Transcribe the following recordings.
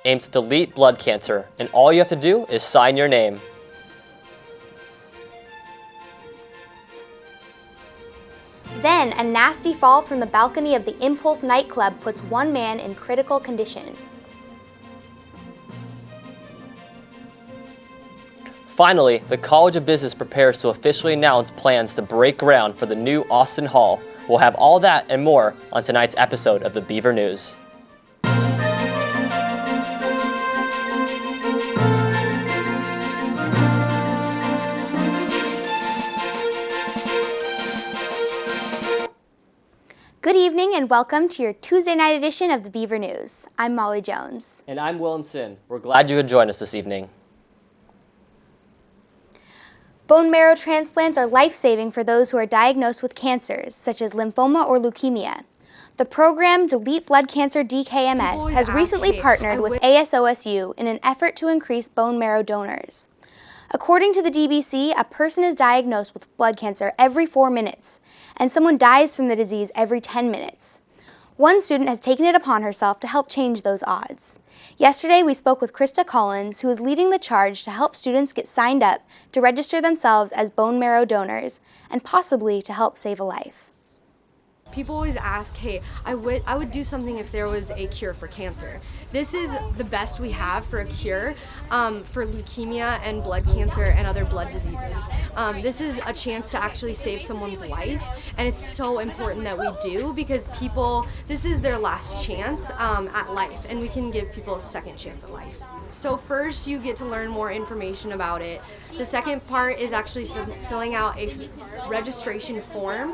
aims to delete blood cancer, and all you have to do is sign your name. Then, a nasty fall from the balcony of the Impulse nightclub puts one man in critical condition. Finally, the College of Business prepares to officially announce plans to break ground for the new Austin Hall. We'll have all that and more on tonight's episode of the Beaver News. Good evening and welcome to your Tuesday night edition of the Beaver News. I'm Molly Jones. And I'm Willen. We're glad you could join us this evening. Bone marrow transplants are life-saving for those who are diagnosed with cancers, such as lymphoma or leukemia. The program Delete Blood Cancer DKMS has recently partnered with ASOSU in an effort to increase bone marrow donors. According to the DBC, a person is diagnosed with blood cancer every 4 minutes, and someone dies from the disease every 10 minutes. One student has taken it upon herself to help change those odds. Yesterday, we spoke with Krista Collins, who is leading the charge to help students get signed up to register themselves as bone marrow donors and possibly to help save a life. People always ask, hey, I would do something if there was a cure for cancer. This is the best we have for a cure for leukemia and blood cancer and other blood diseases. This is a chance to actually save someone's life, and it's so important that we do because this is their last chance at life, and we can give people a second chance at life. So first, you get to learn more information about it. The second part is actually filling out a registration form.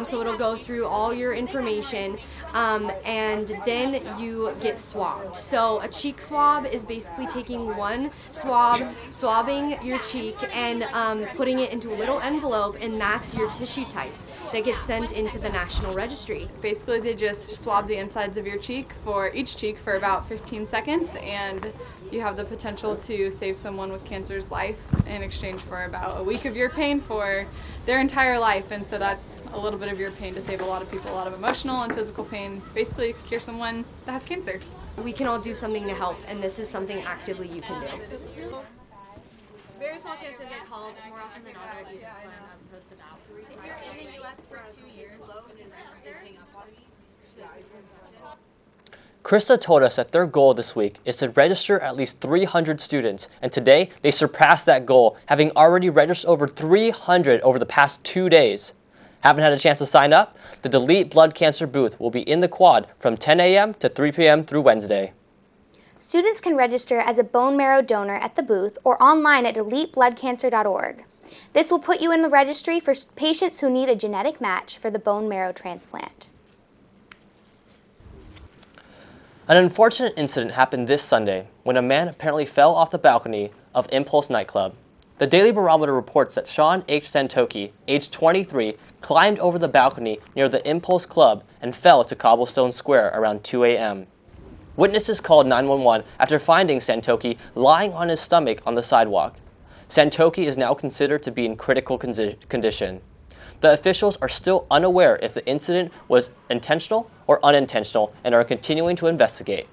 So it'll go through all your information, and then you get swabbed. So a cheek swab is basically taking one swab, swabbing your cheek, and putting it into a little envelope, and that's your tissue type that gets sent into the National Registry. Basically, they just swab the insides of your cheek for each cheek for about 15 seconds, and you have the potential to save someone with cancer's life in exchange for about a week of your pain for their entire life. And so that's a little bit of your pain to save a lot of people, a lot of emotional and physical pain. Basically, cure someone that has cancer. We can all do something to help, and this is something actively you can do. Very small chance to get called. More often than not, it would be this one as opposed to that. If you're in the U.S. for 2 years, Krista told us that their goal this week is to register at least 300 students, and today they surpassed that goal, having already registered over 300 over the past 2 days. Haven't had a chance to sign up? The Delete Blood Cancer booth will be in the quad from 10 a.m. to 3 p.m. through Wednesday. Students can register as a bone marrow donor at the booth or online at deletebloodcancer.org. This will put you in the registry for patients who need a genetic match for the bone marrow transplant. An unfortunate incident happened this Sunday when a man apparently fell off the balcony of Impulse nightclub. The Daily Barometer reports that Sean H. Santoki, age 23, climbed over the balcony near the Impulse club and fell to Cobblestone Square around 2 a.m. Witnesses called 911 after finding Santoki lying on his stomach on the sidewalk. Santoki is now considered to be in critical condition. The officials are still unaware if the incident was intentional or unintentional and are continuing to investigate.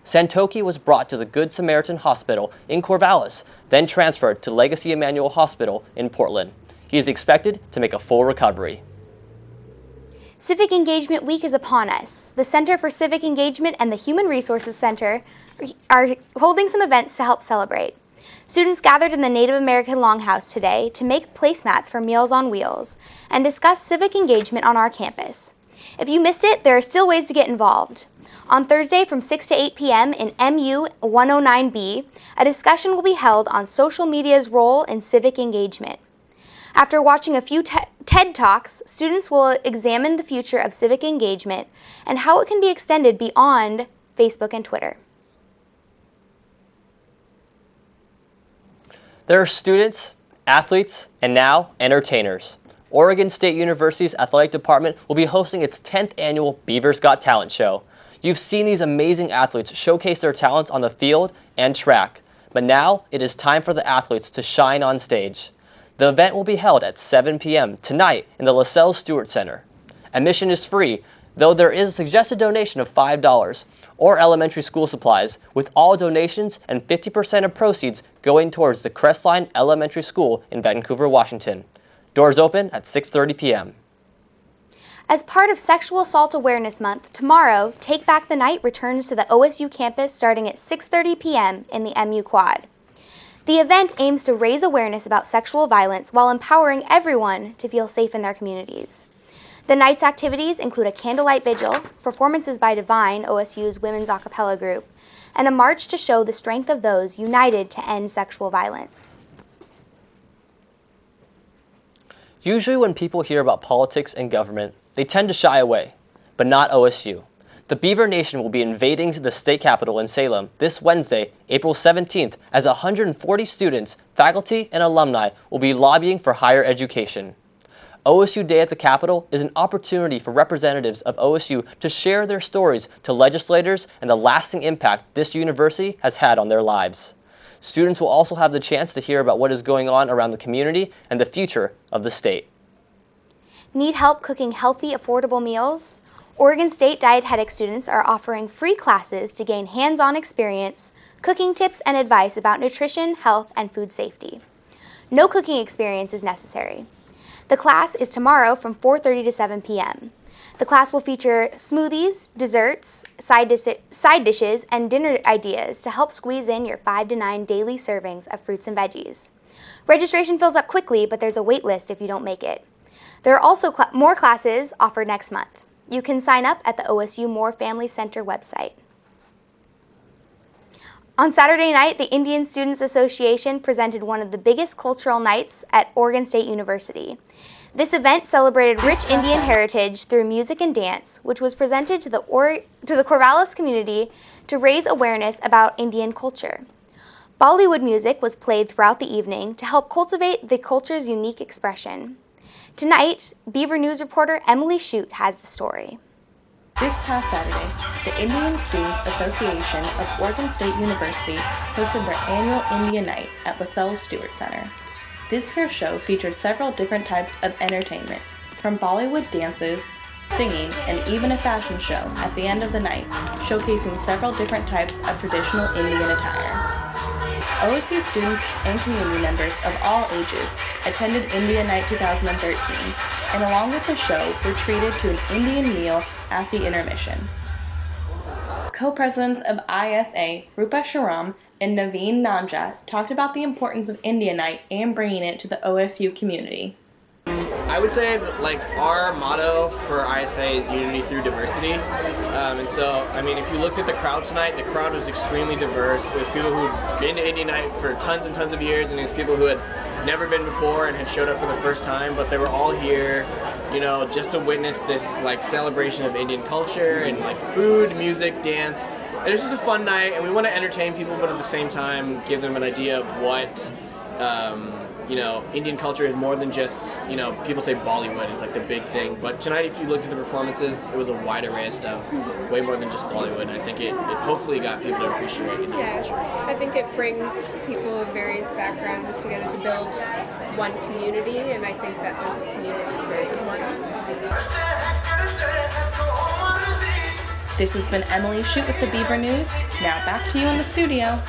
Santoki was brought to the Good Samaritan Hospital in Corvallis, then transferred to Legacy Emmanuel Hospital in Portland. He is expected to make a full recovery. Civic Engagement Week is upon us. The Center for Civic Engagement and the Human Resources Center are holding some events to help celebrate. Students gathered in the Native American Longhouse today to make placemats for Meals on Wheels and discuss civic engagement on our campus. If you missed it, there are still ways to get involved. On Thursday from 6 to 8 p.m. in MU 109B, a discussion will be held on social media's role in civic engagement. After watching a few TED Talks, students will examine the future of civic engagement and how it can be extended beyond Facebook and Twitter. There are students, athletes, and now entertainers. Oregon State University's athletic department will be hosting its 10th annual Beaver's Got Talent show. You've seen these amazing athletes showcase their talents on the field and track, but now it is time for the athletes to shine on stage. The event will be held at 7 p.m. tonight in the LaSalle Stewart Center. Admission is free, though there is a suggested donation of $5 or elementary school supplies, with all donations and 50% of proceeds going towards the Crestline Elementary School in Vancouver, Washington. Doors open at 6:30 p.m. As part of Sexual Assault Awareness Month, tomorrow, Take Back the Night returns to the OSU campus starting at 6:30 p.m. in the MU Quad. The event aims to raise awareness about sexual violence while empowering everyone to feel safe in their communities. The night's activities include a candlelight vigil, performances by Divine, OSU's women's a cappella group, and a march to show the strength of those united to end sexual violence. Usually when people hear about politics and government, they tend to shy away, but not OSU. The Beaver Nation will be invading the state capitol in Salem this Wednesday, April 17th, as 140 students, faculty, and alumni will be lobbying for higher education. OSU Day at the Capitol is an opportunity for representatives of OSU to share their stories to legislators and the lasting impact this university has had on their lives. Students will also have the chance to hear about what is going on around the community and the future of the state. Need help cooking healthy, affordable meals? Oregon State dietetic students are offering free classes to gain hands-on experience, cooking tips, and advice about nutrition, health, and food safety. No cooking experience is necessary. The class is tomorrow from 4:30 to 7 p.m. The class will feature smoothies, desserts, side dishes, and dinner ideas to help squeeze in your 5 to 9 daily servings of fruits and veggies. Registration fills up quickly, but there's a wait list if you don't make it. There are also more classes offered next month. You can sign up at the OSU Moore Family Center website. On Saturday night, the Indian Students Association presented one of the biggest cultural nights at Oregon State University. This event celebrated rich Indian heritage through music and dance, which was presented to the Corvallis community to raise awareness about Indian culture. Bollywood music was played throughout the evening to help cultivate the culture's unique expression. Tonight, Beaver News reporter Emily Shute has the story. This past Saturday, the Indian Students Association of Oregon State University hosted their annual Indian Night at LaSalle Stewart Center. This year's show featured several different types of entertainment, from Bollywood dances, singing, and even a fashion show at the end of the night, showcasing several different types of traditional Indian attire. OSU students and community members of all ages attended India Night 2013, and along with the show, were treated to an Indian meal at the intermission. Co-presidents of ISA, Rupa Sharam and Naveen Nanja, talked about the importance of India Night and bringing it to the OSU community. I would say that our motto for ISA is unity through diversity, and so if you looked at the crowd tonight, the crowd was extremely diverse. It was people who had been to Indian Night for tons and tons of years, and it was people who had never been before and had showed up for the first time, but they were all here, just to witness this celebration of Indian culture and food, music, dance. And it was just a fun night, and we want to entertain people, but at the same time give them an idea of what Indian culture is more than just, people say Bollywood is the big thing, but tonight if you looked at the performances, it was a wide array of stuff, way more than just Bollywood. I think it hopefully got people to appreciate Indian culture. I think it brings people of various backgrounds together to build one community, and I think that sense of community is very important. This has been Emily Shute with the Beaver News. Now back to you in the studio.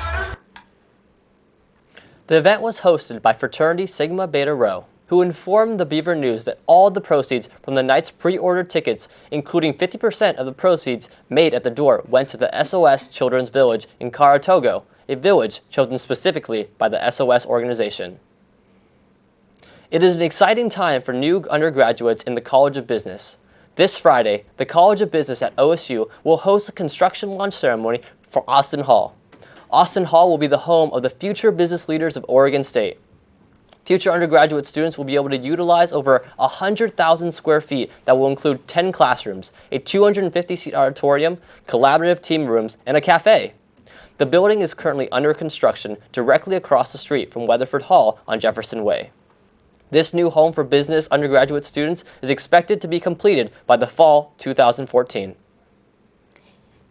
The event was hosted by fraternity Sigma Beta Rho, who informed the Beaver News that all the proceeds from the night's pre-ordered tickets, including 50% of the proceeds made at the door, went to the SOS Children's Village in Karatogo, a village chosen specifically by the SOS organization. It is an exciting time for new undergraduates in the College of Business. This Friday, the College of Business at OSU will host a construction launch ceremony for Austin Hall. Austin Hall will be the home of the future business leaders of Oregon State. Future undergraduate students will be able to utilize over 100,000 square feet that will include 10 classrooms, a 250-seat auditorium, collaborative team rooms, and a cafe. The building is currently under construction directly across the street from Weatherford Hall on Jefferson Way. This new home for business undergraduate students is expected to be completed by the fall 2014.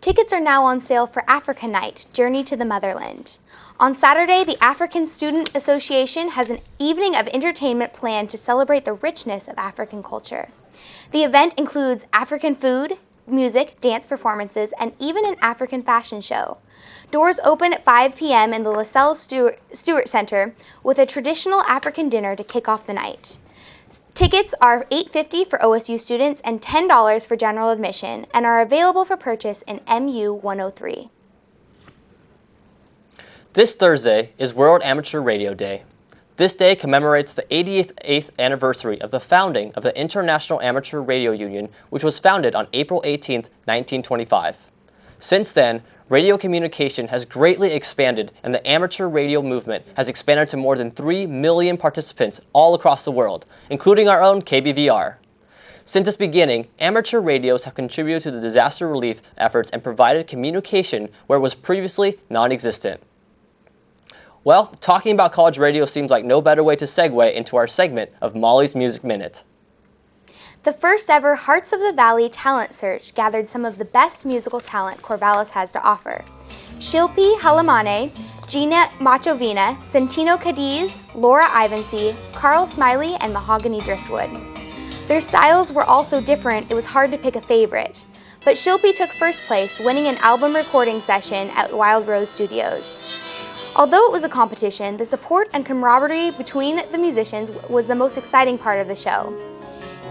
Tickets are now on sale for Africa Night, Journey to the Motherland. On Saturday, the African Student Association has an evening of entertainment planned to celebrate the richness of African culture. The event includes African food, music, dance performances, and even an African fashion show. Doors open at 5 p.m. in the LaSalle Stewart Center with a traditional African dinner to kick off the night. Tickets are $8.50 for OSU students and $10 for general admission and are available for purchase in MU 103. This Thursday is World Amateur Radio Day. This day commemorates the 88th anniversary of the founding of the International Amateur Radio Union, which was founded on April 18, 1925. Since then, radio communication has greatly expanded, and the amateur radio movement has expanded to more than 3 million participants all across the world, including our own KBVR. Since its beginning, amateur radios have contributed to the disaster relief efforts and provided communication where it was previously non-existent. Well, talking about college radio seems like no better way to segue into our segment of Molly's Music Minute. The first ever Hearts of the Valley talent search gathered some of the best musical talent Corvallis has to offer. Shilpi Halamane, Gina Machovina, Santino Cadiz, Laura Ivancy, Carl Smiley, and Mahogany Driftwood. Their styles were all so different it was hard to pick a favorite, but Shilpi took first place, winning an album recording session at Wild Rose Studios. Although it was a competition, the support and camaraderie between the musicians was the most exciting part of the show.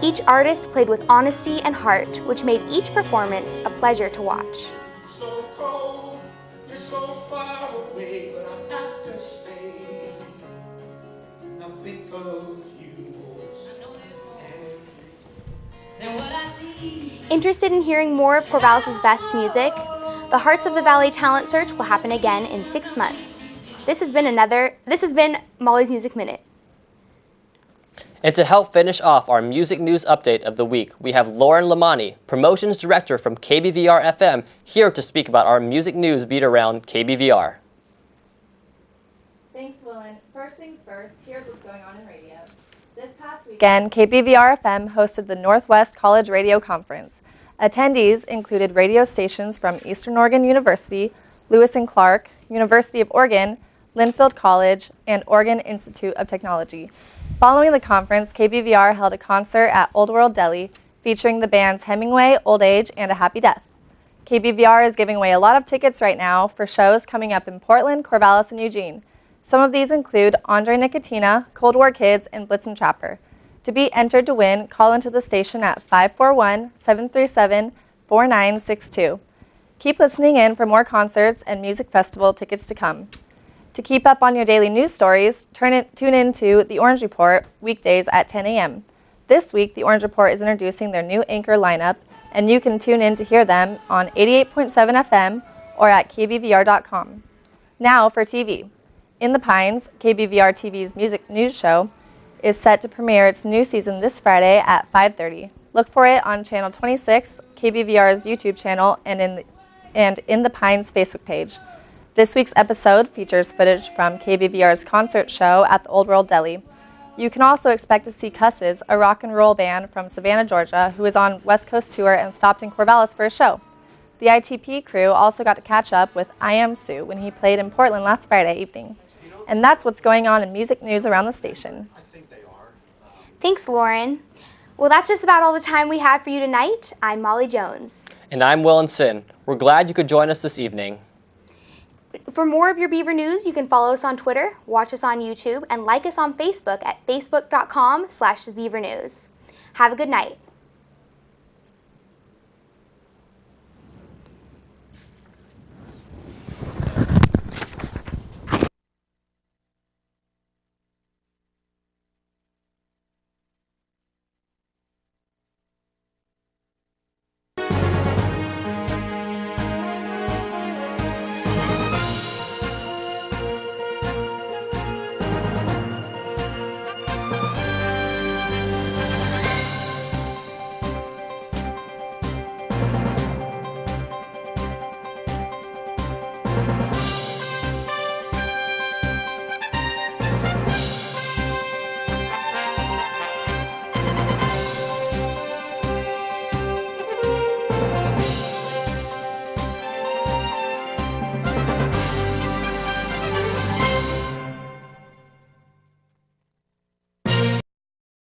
Each artist played with honesty and heart, which made each performance a pleasure to watch. So cold, you're so far away, but I have to stay. I think of you Interested in hearing more of Corvallis' best music? The Hearts of the Valley talent search will happen again in 6 months. This has been Molly's Music Minute. And to help finish off our music news update of the week, we have Lauren Lamani, Promotions Director from KBVR FM, here to speak about our music news beat around KBVR. Thanks, Willen. First things first, here's what's going on in radio. This past weekend, KBVR FM hosted the Northwest College Radio Conference. Attendees included radio stations from Eastern Oregon University, Lewis and Clark, University of Oregon, Linfield College, and Oregon Institute of Technology. Following the conference, KBVR held a concert at Old World Deli featuring the bands Hemingway, Old Age, and A Happy Death. KBVR is giving away a lot of tickets right now for shows coming up in Portland, Corvallis, and Eugene. Some of these include Andre Nicotina, Cold War Kids, and Blitzen Trapper. To be entered to win, call into the station at 541-737-4962. Keep listening in for more concerts and music festival tickets to come. To keep up on your daily news stories, tune in to The Orange Report weekdays at 10 a.m. This week, The Orange Report is introducing their new anchor lineup, and you can tune in to hear them on 88.7 FM or at kbvr.com. Now for TV. In the Pines, KBVR TV's music news show is set to premiere its new season this Friday at 5:30. Look for it on Channel 26, KBVR's YouTube channel, and in the Pines Facebook page. This week's episode features footage from KBVR's concert show at the Old World Deli. You can also expect to see Cusses, a rock and roll band from Savannah, Georgia, who is on West Coast tour and stopped in Corvallis for a show. The ITP crew also got to catch up with I Am Sue when he played in Portland last Friday evening. And that's what's going on in music news around the station. Thanks, Lauren. Well, that's just about all the time we have for you tonight. I'm Molly Jones. And I'm Willen. We're glad you could join us this evening. For more of your Beaver news, you can follow us on Twitter, watch us on YouTube, and like us on Facebook at facebook.com/thebeavernews. Have a good night.